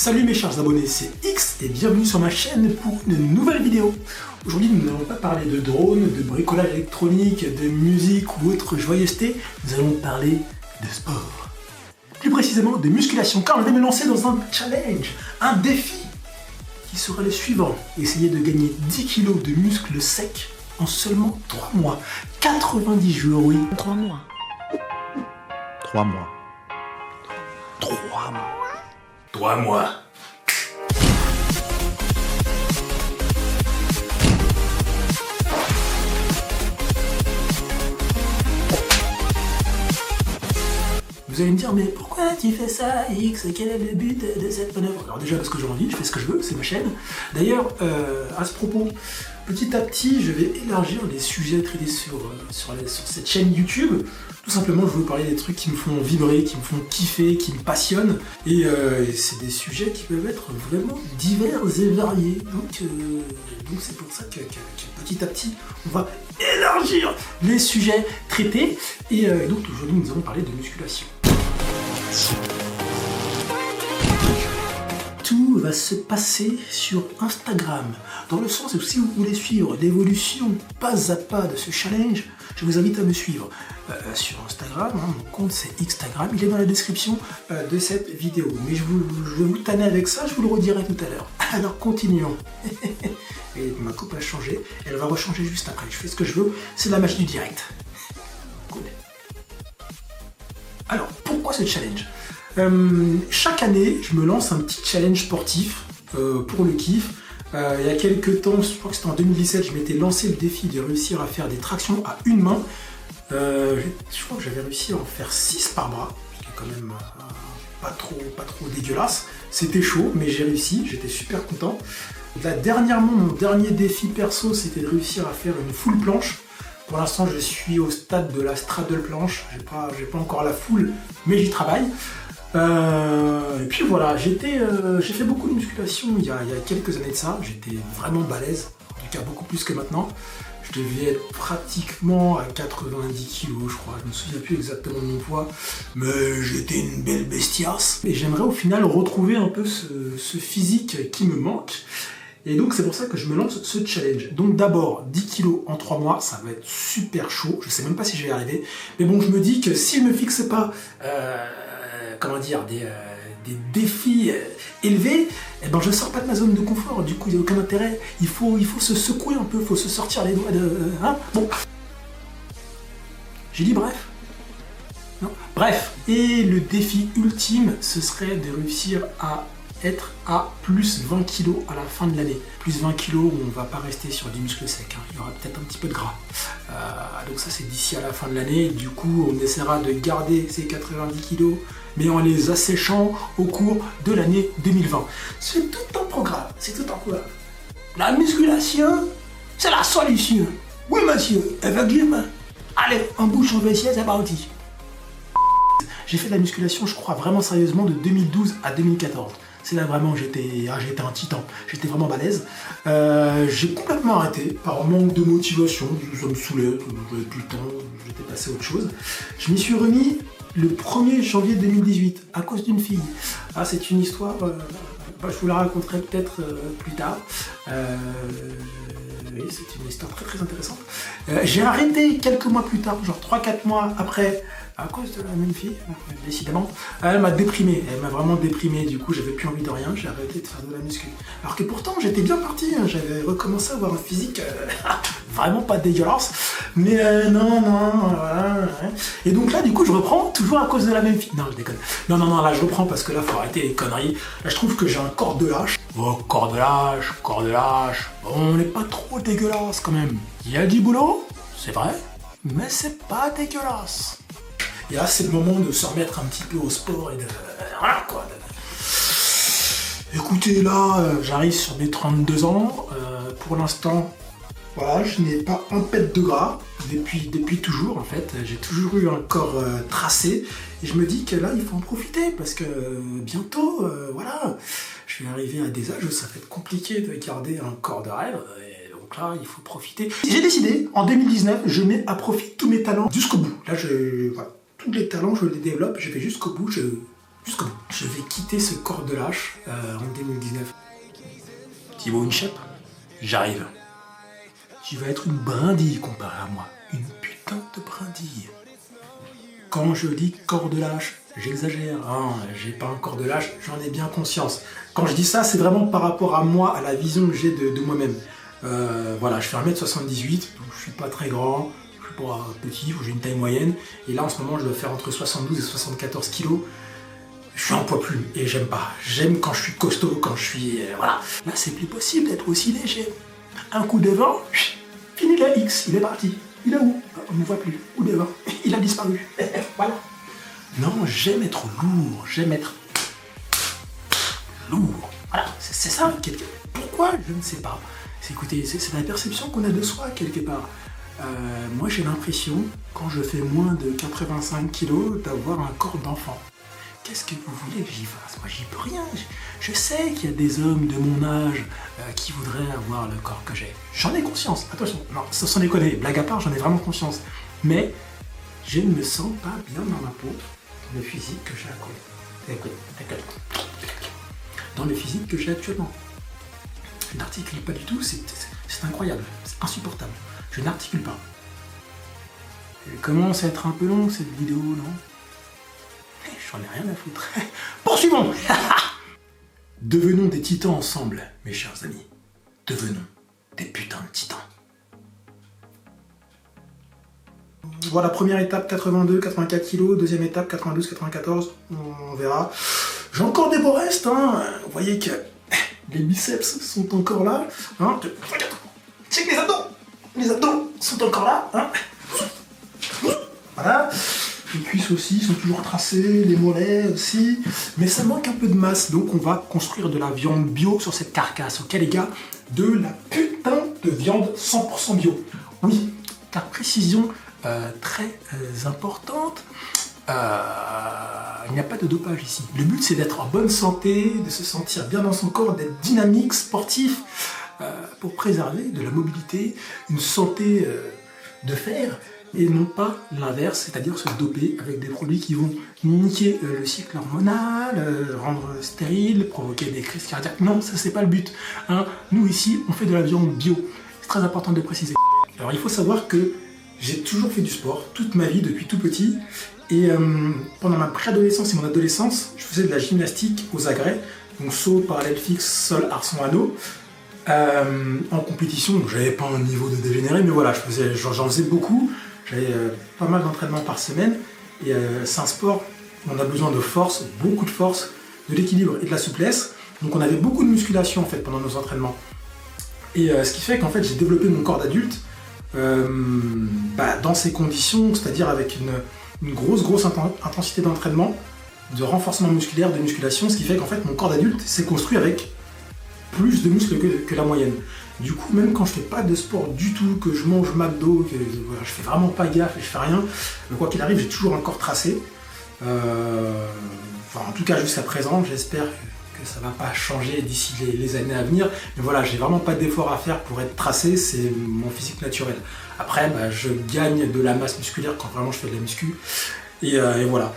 Salut mes chers abonnés, c'est X et bienvenue sur ma chaîne pour une nouvelle vidéo. Aujourd'hui nous n'allons pas parler de drones, de bricolage électronique, de musique ou autre joyeuseté, nous allons parler de sport. Plus précisément de musculation, car on va me lancer dans un challenge, un défi qui sera le suivant. Essayer de gagner 10 kg de muscles secs en seulement 3 mois. 90 jours, oui. 3 mois. 3 mois. 3 mois. 3 mois. Vous allez me dire, mais pourquoi tu fais ça, X? Quel est le but de cette manœuvre? Alors déjà parce que j'ai envie, je fais ce que je veux, c'est ma chaîne. D'ailleurs, à ce propos, petit à petit, je vais élargir les sujets traités sur cette chaîne YouTube. Tout simplement, je vais vous parler des trucs qui me font vibrer, qui me font kiffer, qui me passionnent. Et c'est des sujets qui peuvent être vraiment divers et variés. Donc c'est pour ça que petit à petit, on va élargir les sujets traités. Et donc aujourd'hui, nous allons parler de musculation. Tout va se passer sur Instagram, dans le sens où si vous voulez suivre l'évolution pas à pas de ce challenge, je vous invite à me suivre sur Instagram, hein, mon compte c'est Xtagram, il est dans la description de cette vidéo. Mais je vais vous tanner avec ça, je vous le redirai tout à l'heure. Alors continuons. Et ma coupe a changé, elle va rechanger juste après, je fais ce que je veux, c'est la magie du direct. Cool. Alors, pourquoi ce challenge? Chaque année, je me lance un petit challenge sportif pour le kiff. Il y a quelques temps, je crois que c'était en 2017, je m'étais lancé le défi de réussir à faire des tractions à une main. Je crois que j'avais réussi à en faire 6 par bras, ce qui est quand même pas trop dégueulasse. C'était chaud, mais j'ai réussi, j'étais super content. Là, dernièrement, mon dernier défi perso, c'était de réussir à faire une full planche. Pour l'instant, je suis au stade de la straddle planche. J'ai pas encore la full, mais j'y travaille. Et puis voilà, j'ai fait beaucoup de musculation il y a quelques années de ça. J'étais vraiment balèze, en tout cas beaucoup plus que maintenant. Je devais être pratiquement à 90 kg, je crois. Je me souviens plus exactement de mon poids, mais j'étais une belle bestiasse. Et j'aimerais au final retrouver un peu ce physique qui me manque. Et donc c'est pour ça que je me lance ce challenge. Donc d'abord 10 kg en 3 mois, ça va être super chaud, je sais même pas si je vais y arriver. Mais bon, je me dis que si je me fixe pas des défis élevés, eh ben je sors pas de ma zone de confort, du coup il n'y a aucun intérêt. Il faut se secouer un peu, il faut se sortir les doigts de... Hein, bon. J'ai dit bref. Non. Bref. Et le défi ultime, ce serait de réussir à être à plus 20 kg à la fin de l'année. Plus 20 kg où on ne va pas rester sur du muscle sec, hein. Il y aura peut-être un petit peu de gras. Donc ça c'est d'ici à la fin de l'année. Du coup on essaiera de garder ces 90 kg mais en les asséchant au cours de l'année 2020. C'est tout un programme, c'est tout un programme. La musculation, c'est la solution. Oui monsieur, effectivement. Allez, en bouche en vestiaire, c'est parti. J'ai fait de la musculation, je crois vraiment sérieusement, de 2012 à 2014. C'est là vraiment j'étais un titan, j'étais vraiment balèze. J'ai complètement arrêté par manque de motivation, ça me saoulait, j'avais plus le temps, j'étais passé à autre chose. Je m'y suis remis le 1er janvier 2018 à cause d'une fille. Ah, c'est une histoire, je vous la raconterai peut-être plus tard. Oui, c'est une histoire très très intéressante. J'ai arrêté quelques mois plus tard, genre 3-4 mois après, à cause de la même fille, décidément. Elle m'a déprimé, elle m'a vraiment déprimé, du coup j'avais plus envie de rien, j'ai arrêté de faire de la muscu. Alors que pourtant j'étais bien parti, hein. J'avais recommencé à avoir un physique vraiment pas dégueulasse, mais non, voilà. Et donc là du coup je reprends, toujours à cause de la même fille. Non, je déconne. Non, là je reprends parce que là faut arrêter les conneries. Là je trouve que j'ai un corps de lâche. Oh, corps de lâche. Bon, on n'est pas trop dégueulasse quand même. Il y a du boulot, c'est vrai, mais c'est pas dégueulasse. Et là, c'est le moment de se remettre un petit peu au sport et de... Voilà quoi. Écoutez, là, j'arrive sur mes 32 ans. Pour l'instant, voilà, je n'ai pas un pet de gras. Depuis toujours, en fait. J'ai toujours eu un corps tracé. Et je me dis que là, il faut en profiter. Parce que bientôt, voilà, je vais arriver à des âges où ça va être compliqué de garder un corps de rêve. Donc là, il faut profiter. J'ai décidé, en 2019, je mets à profit tous mes talents jusqu'au bout. Là, voilà. Tous les talents, je les développe, je vais jusqu'au bout, jusqu'au bout. Je vais quitter ce corps de lâche en 2019. Thibaut InShape, j'arrive. Tu vas être une brindille comparé à moi. Une putain de brindille. Quand je dis corps de lâche, j'exagère. Hein, j'ai pas un corps de lâche, j'en ai bien conscience. Quand je dis ça, c'est vraiment par rapport à moi, à la vision que j'ai de moi-même. Voilà, je fais 1m78, donc je suis pas très grand, je suis pas petit, j'ai une taille moyenne. Et là, en ce moment, je dois faire entre 72 et 74 kilos. Je suis en poids plume et j'aime pas. J'aime quand je suis costaud, quand je suis... voilà. Là, c'est plus possible d'être aussi léger. Un coup de vent, fini la X, il est parti. Il est où? On ne voit plus. Où devant? Il a disparu. Voilà. Non, j'aime être lourd. J'aime être lourd. Voilà, c'est ça. Pourquoi? Je ne sais pas. Écoutez, c'est la perception qu'on a de soi, quelque part. Moi, j'ai l'impression, quand je fais moins de 85 kilos, d'avoir un corps d'enfant. Qu'est-ce que vous voulez que j'y fasse? Moi, j'y peux rien. Je sais qu'il y a des hommes de mon âge qui voudraient avoir le corps que j'ai. J'en ai conscience, attention. Non, sans déconner, blague à part, j'en ai vraiment conscience. Mais je ne me sens pas bien dans ma peau, dans le physique que j'ai actuellement. Dans le physique que j'ai actuellement. Je n'articule pas du tout, c'est incroyable, c'est insupportable. Je n'articule pas. Elle commence à être un peu longue cette vidéo, non? J'en ai rien à foutre. Poursuivons. Devenons des titans ensemble, mes chers amis. Devenons des putains de titans. Voilà, première étape 82, 84 kg, deuxième étape 92, 94, on verra. J'ai encore des beaux restes, hein. Vous voyez que les biceps sont encore là. Hein. C'est que les abdos sont encore là. Hein. Voilà. Les cuisses aussi sont toujours tracées, les mollets aussi, mais ça manque un peu de masse, donc on va construire de la viande bio sur cette carcasse, ok les gars? De la putain de viande 100% bio. Oui, car précision très importante, il n'y a pas de dopage ici. Le but c'est d'être en bonne santé, de se sentir bien dans son corps, d'être dynamique, sportif, pour préserver de la mobilité, une santé de fer, et non pas l'inverse, c'est-à-dire se doper avec des produits qui vont niquer le cycle hormonal, rendre stérile, provoquer des crises cardiaques. Non, ça c'est pas le but. Hein. Nous ici, on fait de la viande bio. C'est très important de le préciser. Alors il faut savoir que j'ai toujours fait du sport, toute ma vie, depuis tout petit. Et pendant ma préadolescence et mon adolescence, je faisais de la gymnastique aux agrès, donc saut, parallèle fixe, sol, arçon, anneau. En compétition, donc j'avais pas un niveau de dégénéré, mais voilà, j'en faisais beaucoup. J'avais pas mal d'entraînement par semaine, et c'est un sport où on a besoin de force, beaucoup de force, de l'équilibre et de la souplesse. Donc on avait beaucoup de musculation en fait pendant nos entraînements. Et ce qui fait qu'en fait j'ai développé mon corps d'adulte dans ces conditions, c'est-à-dire avec une grosse intensité d'entraînement, de renforcement musculaire, de musculation, ce qui fait qu'en fait mon corps d'adulte s'est construit avec plus de muscles que la moyenne. Du coup, même quand je fais pas de sport du tout, que je mange McDo, que voilà, je fais vraiment pas gaffe et je fais rien, mais quoi qu'il arrive, j'ai toujours un corps tracé. En tout cas jusqu'à présent, j'espère que ça va pas changer d'ici les années à venir. Mais voilà, j'ai vraiment pas d'effort à faire pour être tracé, c'est mon physique naturel. Après, je gagne de la masse musculaire quand vraiment je fais de la muscu. Et voilà.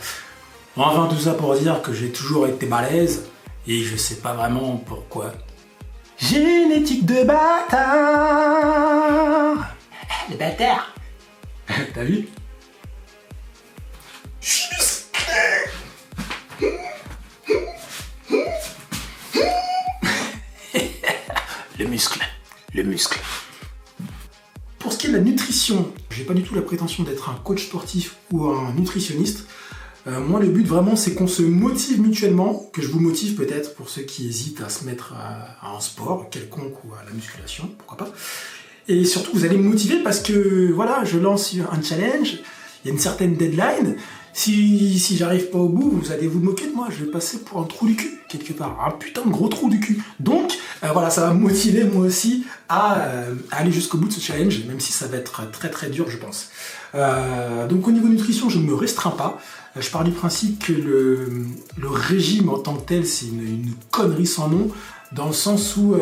Enfin, tout ça pour dire que j'ai toujours été balèze et je sais pas vraiment pourquoi. Génétique de bâtard. Le bâtard. T'as vu? Le muscle. Pour ce qui est de la nutrition, j'ai pas du tout la prétention d'être un coach sportif ou un nutritionniste. Moi, le but vraiment, c'est qu'on se motive mutuellement, que je vous motive peut-être pour ceux qui hésitent à se mettre à un sport quelconque ou à la musculation, pourquoi pas. Et surtout, vous allez me motiver parce que voilà, je lance un challenge, il y a une certaine deadline. Si j'arrive pas au bout, vous allez vous moquer de moi, je vais passer pour un trou du cul, quelque part, un putain de gros trou du cul. Donc, voilà, ça va me motiver moi aussi à aller jusqu'au bout de ce challenge, même si ça va être très très dur, je pense. Donc au niveau nutrition, je ne me restreins pas. Je pars du principe que le régime en tant que tel, c'est une connerie sans nom, dans le sens où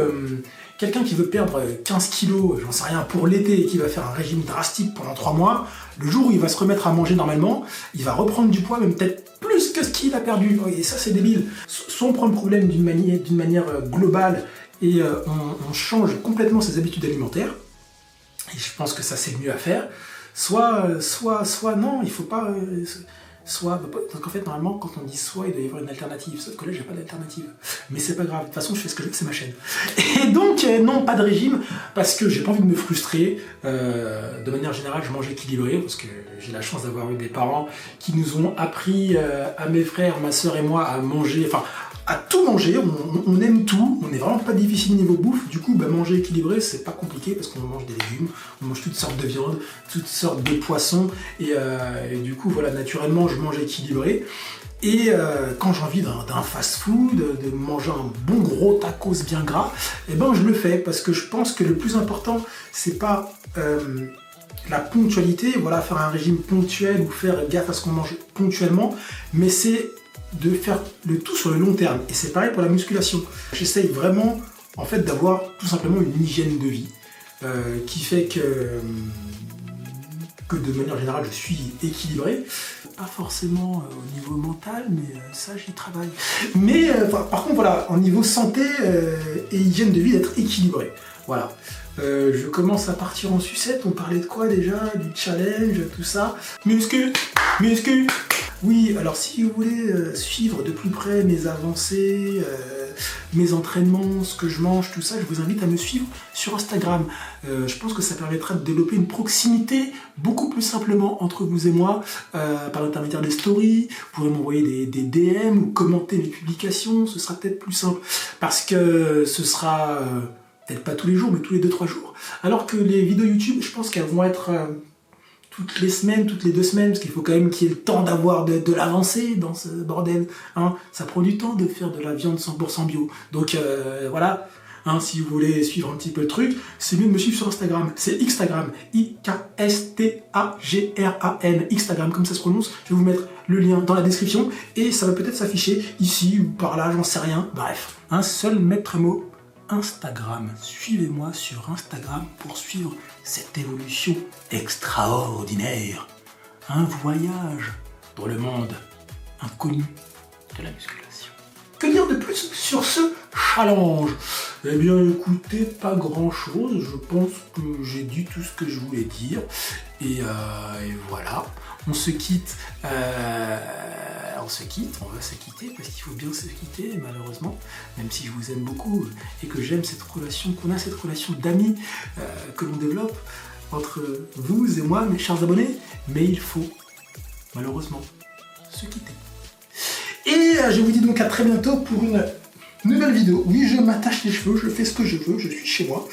Quelqu'un qui veut perdre 15 kilos, j'en sais rien, pour l'été et qui va faire un régime drastique pendant 3 mois, le jour où il va se remettre à manger normalement, il va reprendre du poids, même peut-être plus que ce qu'il a perdu. Et ça, c'est débile. Soit on prend le problème d'une manière globale et on change complètement ses habitudes alimentaires, et je pense que ça, c'est le mieux à faire. Soit non, il faut pas... donc en fait, normalement, quand on dit soit, il doit y avoir une alternative. Sauf que là, j'ai pas d'alternative. Mais c'est pas grave. De toute façon, je fais ce que je veux, c'est ma chaîne. Et donc, non, pas de régime, parce que j'ai pas envie de me frustrer. De manière générale, je mange équilibré, parce que j'ai la chance d'avoir eu des parents qui nous ont appris, à mes frères, ma soeur et moi, à manger, enfin, à tout manger. On aime tout. On n'est vraiment pas difficile niveau bouffe. Du coup, manger équilibré, c'est pas compliqué, parce qu'on mange des légumes, on mange toutes sortes de viandes, toutes sortes de poissons, et du coup, voilà, naturellement, je mange équilibré. Et quand j'ai envie d'un fast-food, de manger un bon gros tacos bien gras, eh ben je le fais, parce que je pense que le plus important, c'est pas la ponctualité, voilà, faire un régime ponctuel ou faire gaffe à ce qu'on mange ponctuellement, mais c'est de faire le tout sur le long terme. Et c'est pareil pour la musculation. J'essaye vraiment, en fait, d'avoir tout simplement une hygiène de vie qui fait que de manière générale, je suis équilibré. Pas forcément au niveau mental, mais ça, j'y travaille. Mais par contre, voilà, en niveau santé et hygiène de vie, d'être équilibré. Voilà. Je commence à partir en sucette. On parlait de quoi déjà? Du challenge, tout ça. Muscu. Oui, alors si vous voulez suivre de plus près mes avancées, mes entraînements, ce que je mange, tout ça, je vous invite à me suivre sur Instagram. Je pense que ça permettra de développer une proximité beaucoup plus simplement entre vous et moi, par l'intermédiaire des stories. Vous pourrez m'envoyer des DM ou commenter les publications, ce sera peut-être plus simple, parce que ce sera peut-être pas tous les jours, mais tous les 2-3 jours. Alors que les vidéos YouTube, je pense qu'elles vont être toutes les semaines, toutes les 2 semaines, parce qu'il faut quand même qu'il y ait le temps d'avoir de l'avancée dans ce bordel. Hein. Ça prend du temps de faire de la viande 100% bio. Donc voilà, hein, si vous voulez suivre un petit peu le truc, c'est mieux de me suivre sur Instagram. C'est Xtagram, I-K-S-T-A-G-R-A-N, Xtagram, comme ça se prononce. Je vais vous mettre le lien dans la description, et ça va peut-être s'afficher ici ou par là, j'en sais rien. Bref, un seul maître mot: Instagram. Suivez-moi sur Instagram pour suivre cette évolution extraordinaire. Un voyage dans le monde inconnu de la musculation. Que dire de plus sur ce challenge? Eh bien écoutez, pas grand chose. Je pense que j'ai dit tout ce que je voulais dire. Et voilà. On se quitte. On va se quitter, parce qu'il faut bien se quitter, malheureusement, même si je vous aime beaucoup et que j'aime cette relation d'amis que l'on développe entre vous et moi, mes chers abonnés, mais il faut malheureusement se quitter. Et je vous dis donc à très bientôt pour une nouvelle vidéo. Oui, je m'attache les cheveux, je fais ce que je veux, je suis chez moi.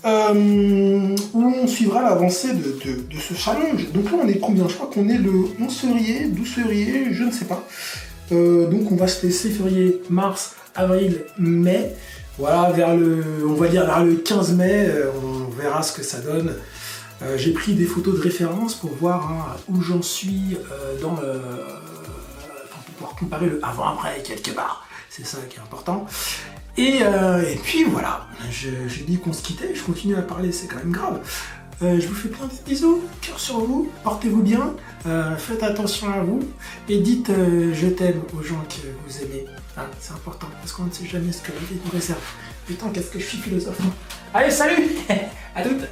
Où on suivra l'avancée de ce challenge. Donc là on est combien? Je crois qu'on est le 11 février, 12 février, je ne sais pas. Donc on va se laisser février, mars, avril, mai. Voilà, on va dire vers le 15 mai, on verra ce que ça donne. J'ai pris des photos de référence pour voir où j'en suis pour pouvoir comparer le avant-après quelque part. C'est ça qui est important. Et puis voilà, j'ai dit qu'on se quittait, je continue à parler, c'est quand même grave. Je vous fais plein de bisous, cœur sur vous, portez-vous bien, faites attention à vous, et dites je t'aime aux gens que vous aimez. Hein, c'est important, parce qu'on ne sait jamais ce que la vie nous réserve. Putain, qu'est-ce que je suis philosophe. Allez, salut. À toutes.